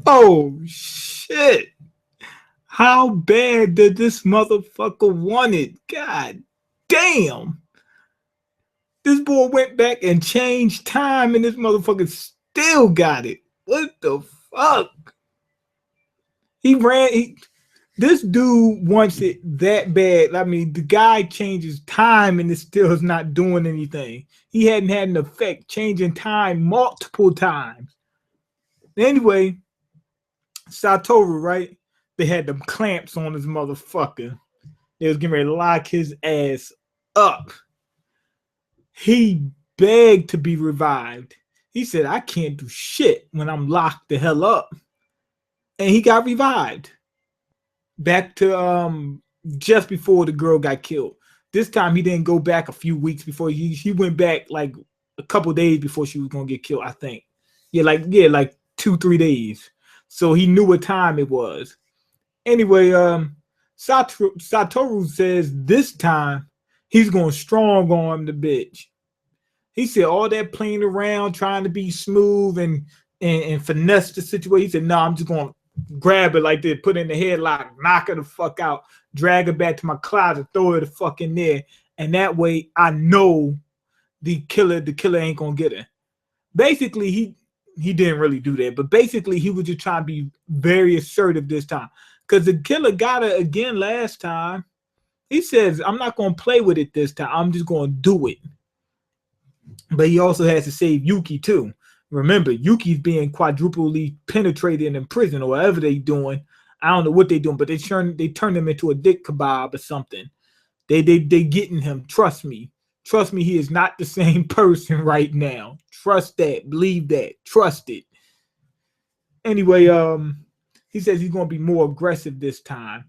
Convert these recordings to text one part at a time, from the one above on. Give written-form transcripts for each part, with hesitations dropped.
Oh shit. How bad did this motherfucker want it? God damn. This boy went back and changed time and this motherfucker still got it. What the fuck? He ran. This dude wants it that bad. I mean, the guy changes time and it still is not doing anything. He hadn't had an effect changing time multiple times. Anyway, Satoru, right? They had them clamps on his motherfucker. They was getting ready to lock his ass up. He begged to be revived. He said, I can't do shit when I'm locked the hell up. And he got revived. Back to just before the girl got killed. This time he didn't go back a few weeks before he went back like a couple days before she was gonna get killed, I think. Like 2-3 days. So he knew what time it was. Anyway, Satoru says this time he's gonna strong arm the bitch. He said all that playing around, trying to be smooth and finesse the situation. He said, no, I'm just gonna grab it like this, put it in the headlock, knock her the fuck out, drag her back to my closet, throw her the fuck in there. And that way I know the killer ain't gonna get her. Basically, he didn't really do that, but basically he was just trying to be very assertive this time. Because the killer got her again last time. He says, I'm not gonna play with it this time. I'm just gonna do it. But he also has to save Yuki too. Remember, Yuki's being quadruply penetrated in prison or whatever they doing. I don't know what they doing, but they turn him into a dick kebab or something. They getting him. Trust me. Trust me, he is not the same person right now. Trust that. Believe that. Trust it. Anyway, he says he's gonna be more aggressive this time.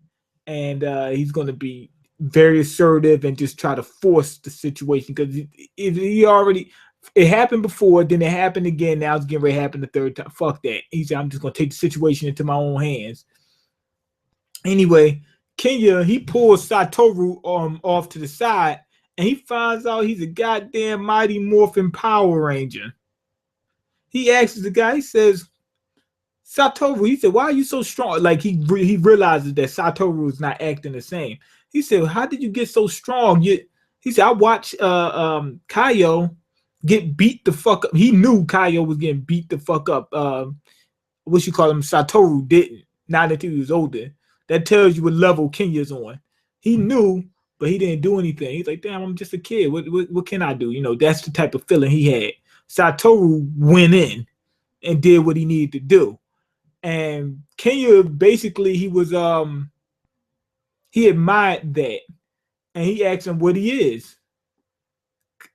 And he's gonna be very assertive and just try to force the situation because he already it happened before, then it happened again. Now it's getting ready to happen the third time. Fuck that. He said, I'm just gonna take the situation into my own hands. Anyway, Kenya, he pulls Satoru off to the side and he finds out he's a goddamn Mighty Morphin Power Ranger. He asks the guy, he says, Satoru, he said, why are you so strong? Like he realizes that Satoru is not acting the same. He said, how did you get so strong? He said, I watched Kaio get beat the fuck up. He knew Kaio was getting beat the fuck up. What you call him? Satoru didn't. Now that he was older. That tells you what level Kenya's on. He knew, but he didn't do anything. He's like, damn, I'm just a kid. What can I do? You know, that's the type of feeling he had. Satoru went in and did what he needed to do. And Kenya basically he admired that. And he asked him what he is.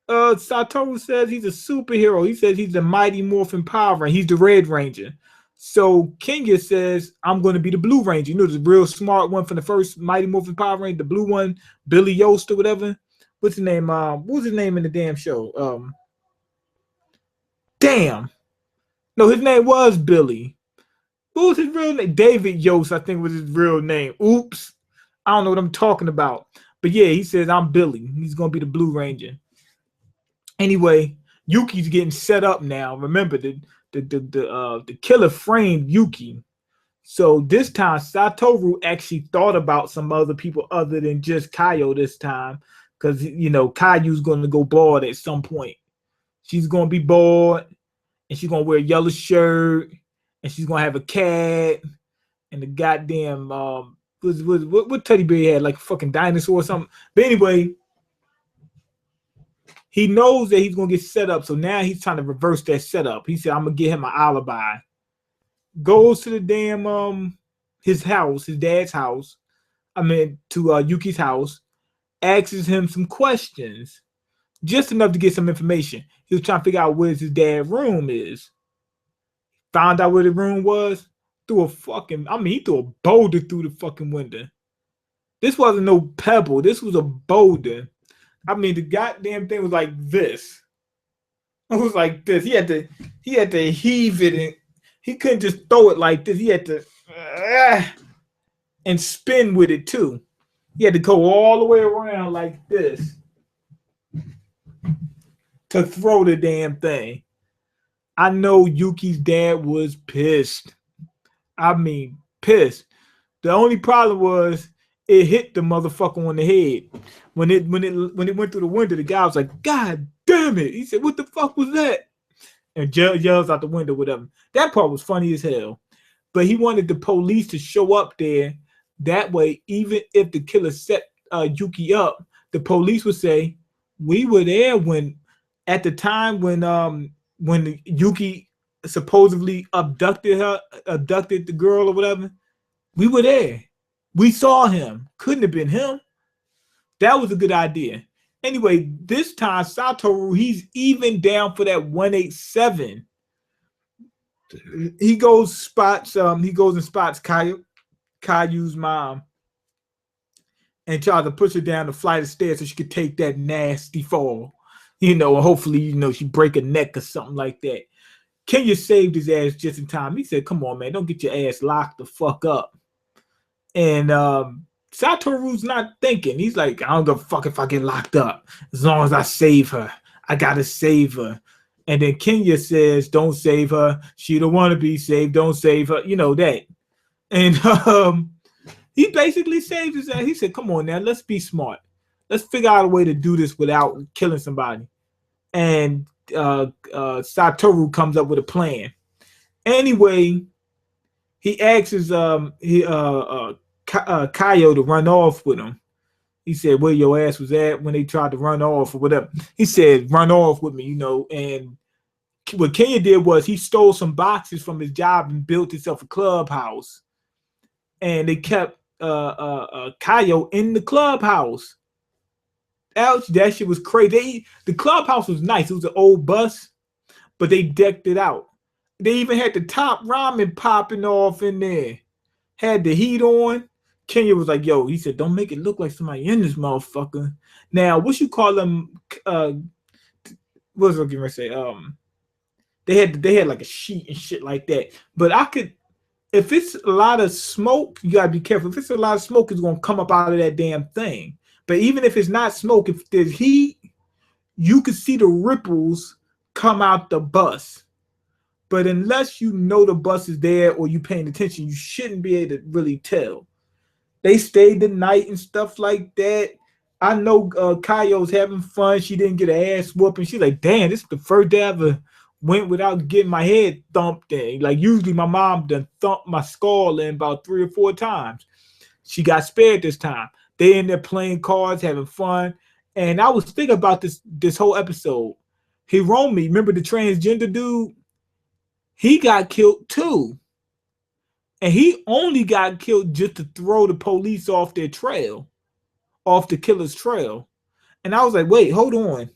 Satoru says he's a superhero. He says he's the Mighty Morphin Power Ranger. He's the Red Ranger. So Kenya says, I'm going to be the Blue Ranger. You know, the real smart one from the first Mighty Morphin Power Ranger, the blue one, Billy Yost or whatever. What's his name? What was his name in the damn show? Damn. No, his name was Billy. What was his real name? David Yost, I think was his real name. Oops. I don't know what I'm talking about. But yeah, he says, I'm Billy. He's going to be the Blue Ranger. Anyway, Yuki's getting set up now. Remember, the killer framed Yuki. So this time, Satoru actually thought about some other people other than just Kaio this time. Because, you know, Kaiu's going to go bald at some point. She's going to be bald. And she's going to wear a yellow shirt. And she's going to have a cat. And the goddamn, what teddy bear had? Like a fucking dinosaur or something. But anyway, he knows that he's going to get set up. So now he's trying to reverse that setup. He said, I'm going to get him an alibi. Goes to the damn, his house, his dad's house. I mean, to Yuki's house. Asks him some questions. Just enough to get some information. He was trying to figure out where his dad's room is. Found out where the room was. He threw a boulder through the fucking window. This wasn't no pebble. This was a boulder. I mean, the goddamn thing was like this. It was like this. He had to heave it, and he couldn't just throw it like this. He had to and spin with it too. He had to go all the way around like this to throw the damn thing. I know Yuki's dad was pissed. I mean, pissed. The only problem was it hit the motherfucker on the head. When it went through the window, the guy was like, God damn it. He said, what the fuck was that? And yells out the window, whatever. That part was funny as hell. But he wanted the police to show up there. That way, even if the killer set Yuki up, the police would say, we were there when, at the time when Yuki supposedly abducted the girl or whatever. We were there. We saw him. Couldn't have been him. That was a good idea. Anyway, this time Satoru, he's even down for that 187. He goes and spots Kayu's mom and tries to push her down the flight of stairs so she could take that nasty fall. And hopefully, she break a neck or something like that. Kenya saved his ass just in time. He said, come on, man, don't get your ass locked the fuck up. And Satoru's not thinking. He's like, I don't give a fuck if I get locked up. As long as I save her. I gotta save her. And then Kenya says, don't save her. She don't want to be saved. Don't save her. You know that. And he basically saves his ass. He said, come on now, let's be smart. Let's figure out a way to do this without killing somebody. And Satoru comes up with a plan. Anyway, he asks Kaio to run off with him. He said, where your ass was at when they tried to run off or whatever. He said, run off with me, And what Kenya did was he stole some boxes from his job and built himself a clubhouse. And they kept Kaio in the clubhouse. That shit was crazy. The clubhouse was nice. It was an old bus, but they decked it out. They even had the top ramen popping off in there. Had the heat on. Kenya was like, yo, he said, don't make it look like somebody in this motherfucker. Now, what you call them? What was I going to say? They had like a sheet and shit like that. But if it's a lot of smoke, you gotta be careful. If it's a lot of smoke, it's gonna come up out of that damn thing. But even if it's not smoke, if there's heat, you can see the ripples come out the bus. But unless you know the bus is there or you paying attention, you shouldn't be able to really tell. They stayed the night and stuff like that. I know Kaio's having fun. She didn't get an ass whooping. She's like, damn, this is the first day I ever went without getting my head thumped in. Like usually my mom done thumped my skull in about 3 or 4 times. She got spared this time. They in there playing cards, having fun. And I was thinking about this whole episode. Hiromi, remember the transgender dude? He got killed too. And he only got killed just to throw the police off their trail, off the killer's trail. And I was like, wait, hold on.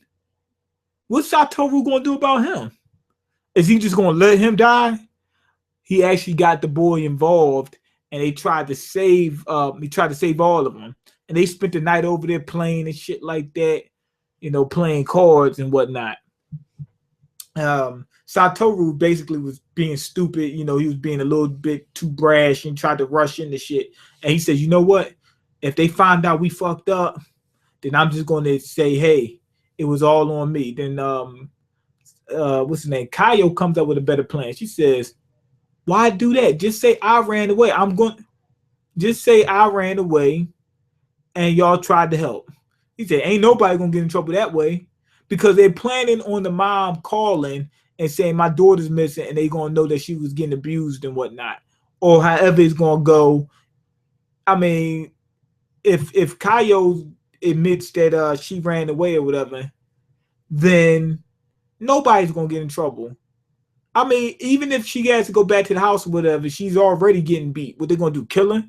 What's Satoru going to do about him? Is he just going to let him die? He actually got the boy involved, and they tried to save. He tried to save all of them, and they spent the night over there playing and shit like that, playing cards and whatnot. Satoru basically was being stupid. He was being a little bit too brash and tried to rush into shit. And he says, you know what? If they find out we fucked up, then I'm just going to say, hey, it was all on me. Then what's his name? Kaio comes up with a better plan. She says, why do that? Just say I ran away. Just say I ran away and y'all tried to help. He said, ain't nobody gonna get in trouble that way, because they're planning on the mom calling and saying my daughter's missing, and they gonna know that she was getting abused and whatnot, or however it's gonna go. I mean, if Kaio admits that she ran away or whatever, then nobody's gonna get in trouble. I mean, even if she has to go back to the house or whatever, she's already getting beat. What they gonna do? Kill her?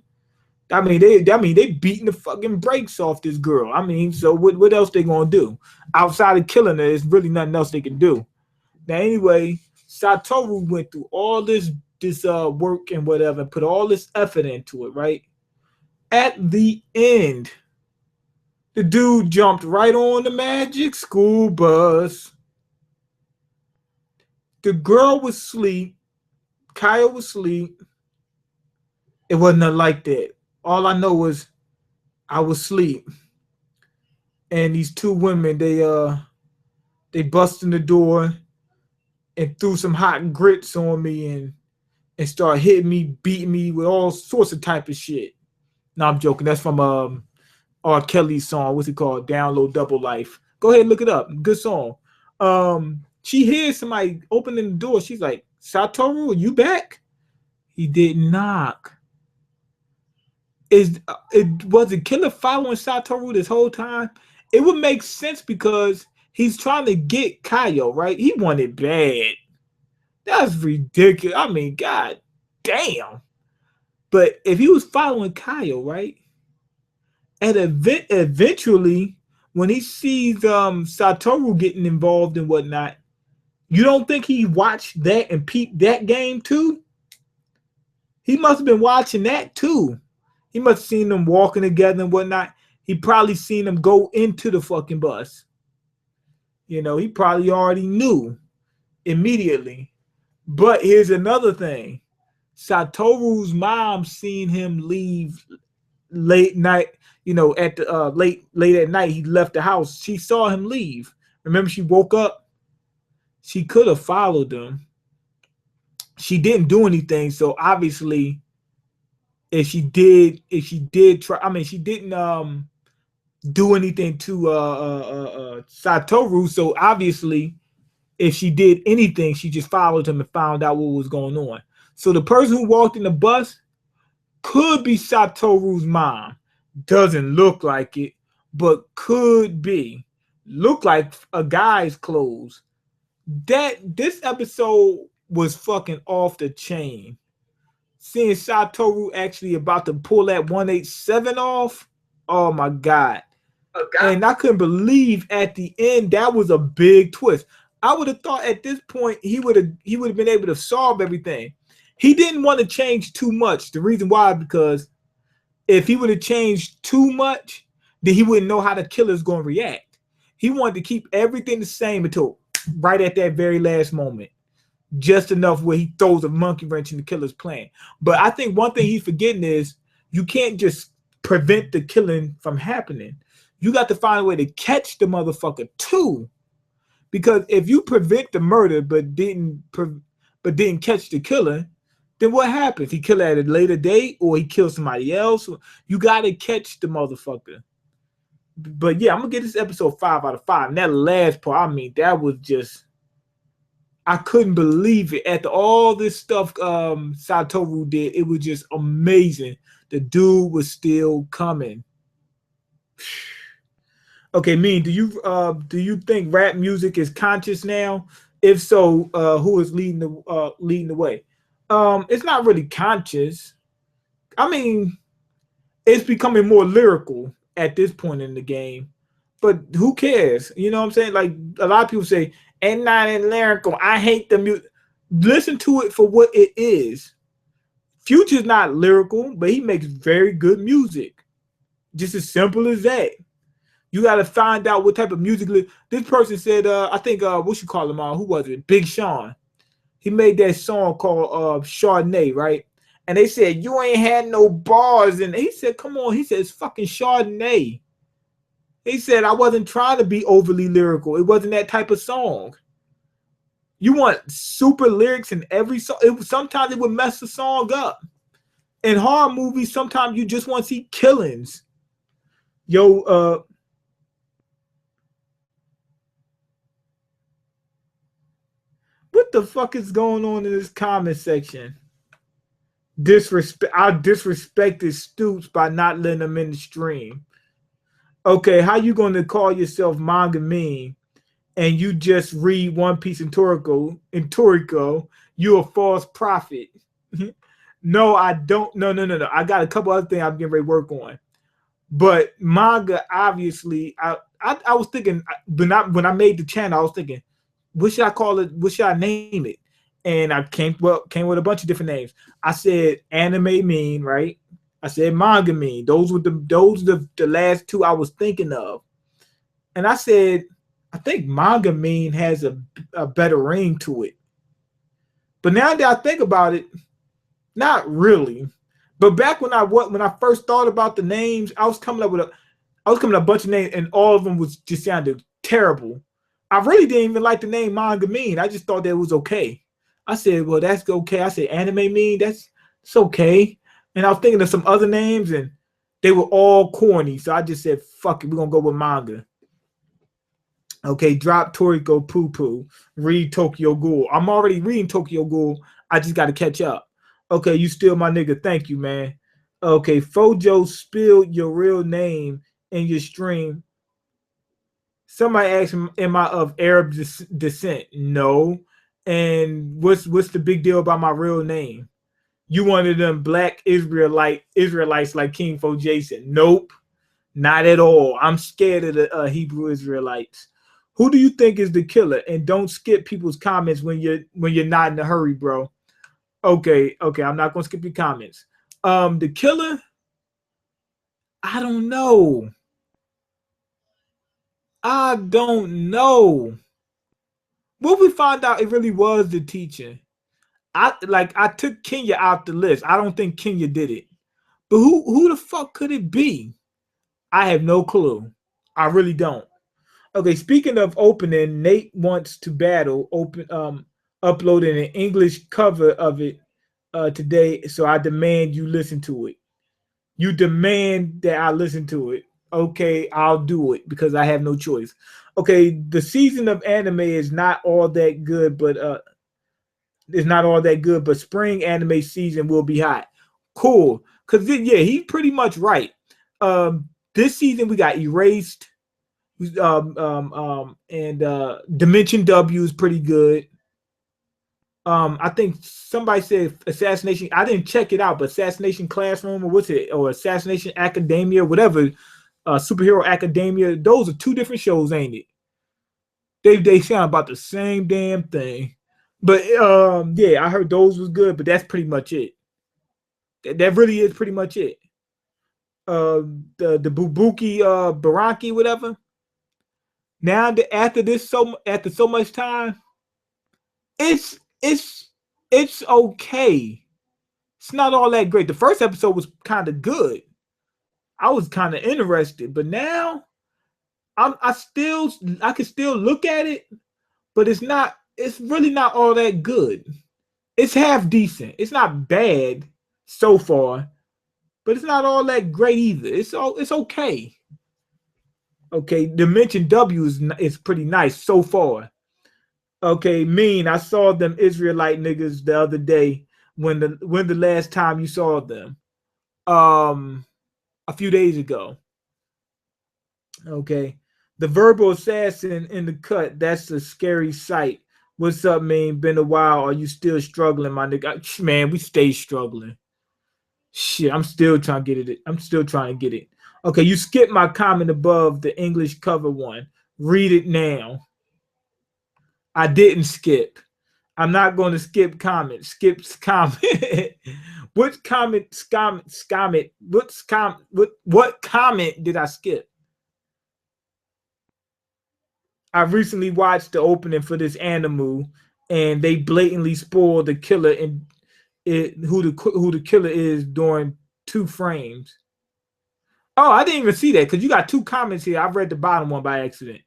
I mean, they beating the fucking brakes off this girl. I mean, so what else they gonna do outside of killing her? There's really nothing else they can do. Now, anyway, Satoru went through all this work and whatever, and put all this effort into it. Right at the end, the dude jumped right on the magic school bus. The girl was asleep. Kaio was asleep. It wasn't nothing like that. All I know was I was asleep. And these 2 women, they bust in the door and threw some hot grits on me and and start hitting me, beating me with all sorts of type of shit. No, I'm joking. That's from R. Kelly's song. What's it called? Download Double Life. Go ahead and look it up. Good song. She hears somebody opening the door. She's like, Satoru, are you back? He didn't knock. Was the killer following Satoru this whole time? It would make sense because he's trying to get Kaio, right? He wanted bad. That's ridiculous. I mean, god damn. But if he was following Kaio, right? And eventually, when he sees Satoru getting involved and whatnot, you don't think he watched that and peeped that game too? He must have been watching that too. He must have seen them walking together and whatnot. He probably seen them go into the fucking bus. You know, he probably already knew immediately. But here's another thing. Satoru's mom seen him leave late night, you know, at the late at night. He left the house. She saw him leave. Remember, she woke up. She could have followed him. She didn't do anything, so obviously, if she did try, I mean, she didn't do anything to Satoru. So obviously, if she did anything, she just followed him and found out what was going on. So the person who walked in the bus could be Satoru's mom. Doesn't look like it, but could be. Look like a guy's clothes. This episode was fucking off the chain. Seeing Satoru actually about to pull that 187 off, oh my god. Okay. And I couldn't believe at the end that was a big twist. I would have thought at this point he would have been able to solve everything. He didn't want to change too much. The reason why, because if he would have changed too much, then he wouldn't know how the killer's going to react. He wanted to keep everything the same until right at that very last moment. Just enough where he throws a monkey wrench in the killer's plan. But I think one thing he's forgetting is you can't just prevent the killing from happening. You got to find a way to catch the motherfucker too. Because if you prevent the murder but didn't catch the killer, then what happens? He kill at a later date or he kills somebody else. You got to catch the motherfucker. But yeah, I'm going to give this episode 5 out of 5. And that last part, I mean, that was just... I couldn't believe it. After all this stuff Satoru did, it was just amazing. The dude was still coming. Okay, Mean, do you think rap music is conscious now? If so, who is leading the way? It's not really conscious. I mean, it's becoming more lyrical at this point in the game. But who cares? You know what I'm saying? Like a lot of people say, and not in lyrical. I hate the music. Listen to it for what it is. Future's not lyrical, but he makes very good music. Just as simple as that. You got to find out what type of music. This person said, I think, what you call him? Who was it? Big Sean. He made that song called Chardonnay, right? And they said, you ain't had no bars. And he said, come on. He said, it's fucking Chardonnay. He said, I wasn't trying to be overly lyrical. It wasn't that type of song. You want super lyrics in every song. Sometimes it would mess the song up. In horror movies, sometimes you just want to see killings. Yo, what the fuck is going on in this comment section? I disrespected Stoops by not letting them in the stream. Okay, how you going to call yourself MangaMiyn and you just read One Piece in Toriko? You a false prophet. No, I don't. No. I got a couple other things I'm getting ready to work on. But manga, obviously, I was thinking, when I made the channel, I was thinking, what should I call it? What should I name it? And I came with a bunch of different names. I said Anime Mean, right? I said MangaMiyn. Those were the last two I was thinking of. And I said, I think MangaMiyn has a better ring to it. But now that I think about it, not really. But back when I first thought about the names, I was coming up with a bunch of names, and all of them was just sounded terrible. I really didn't even like the name MangaMiyn. I just thought that it was okay. I said, well, that's okay. I said, MangaMiyn, it's okay. And I was thinking of some other names, and they were all corny. So I just said, fuck it, we're gonna go with manga. Okay, drop Toriko Poo Poo. Read Tokyo Ghoul. I'm already reading Tokyo Ghoul. I just got to catch up. Okay, you still my nigga. Thank you, man. Okay, Fojo spilled your real name in your stream. Somebody asked, am I of Arab descent? No. And what's the big deal about my real name? You one of them black Israelites like King Fo Jason? Nope, not at all. I'm scared of the Hebrew Israelites. Who do you think is the killer? And don't skip people's comments when you're not in a hurry, bro. Okay, I'm not gonna skip your comments. The killer, I don't know. What we found out, it really was the teacher. I took Kenya out the list. I don't think Kenya did it. But who the fuck could it be? I have no clue. I really don't. Okay, speaking of opening, Nate wants to battle. Uploading an English cover of it today, so I demand you listen to it. You demand that I listen to it. Okay, I'll do it because I have no choice. Okay, the season of anime is not all that good, but spring anime season will be hot. Cool, because yeah, he's pretty much right. This season we got Erased, and Dimension W is pretty good. I think somebody said Assassination. I didn't check it out, but Assassination Classroom, or what's it, or Assassination Academia, whatever, Superhero Academia. Those are two different shows, ain't it? They sound about the same damn thing. But yeah, I heard those was good, but that's pretty much it. That really is pretty much it. The Bubuki Baraki, whatever. Now after so much time, it's okay. It's not all that great. The first episode was kind of good. I was kind of interested, but now I can still look at it, but it's really not all that good. It's half decent. It's not bad so far, but it's not all that great either. It's okay. Okay, Dimension W is pretty nice so far. Okay, Mean, I saw them Israelite niggas the other day. When the last time you saw them? A few days ago. Okay. The verbal assassin in the cut, that's a scary sight. What's up, Mean? Been a while. Are you still struggling, my nigga? Man, we stay struggling. Shit, I'm still trying to get it. Okay, you skipped my comment above the English cover one. Read it now. I didn't skip. I'm not going to skip comments. Skips comment. What comment did I skip? I recently watched the opening for this anime, and they blatantly spoiled the killer and who the killer is during 2 frames. Oh, I didn't even see that because you got 2 comments here. I read the bottom one by accident.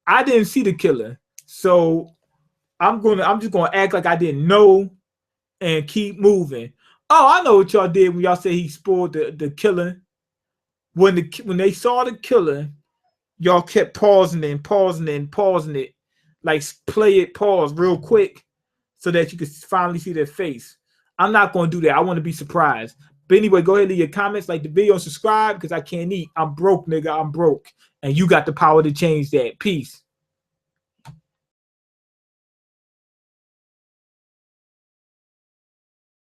I didn't see the killer, so I'm just gonna act like I didn't know and keep moving. Oh, I know what y'all did when y'all said he spoiled the killer. When they saw the killer, y'all kept pausing it, like play it, pause real quick, so that you could finally see their face. I'm not gonna do that. I want to be surprised. But anyway, go ahead and leave your comments, like the video, and subscribe because I can't eat. I'm broke, nigga. I'm broke, and you got the power to change that. Peace.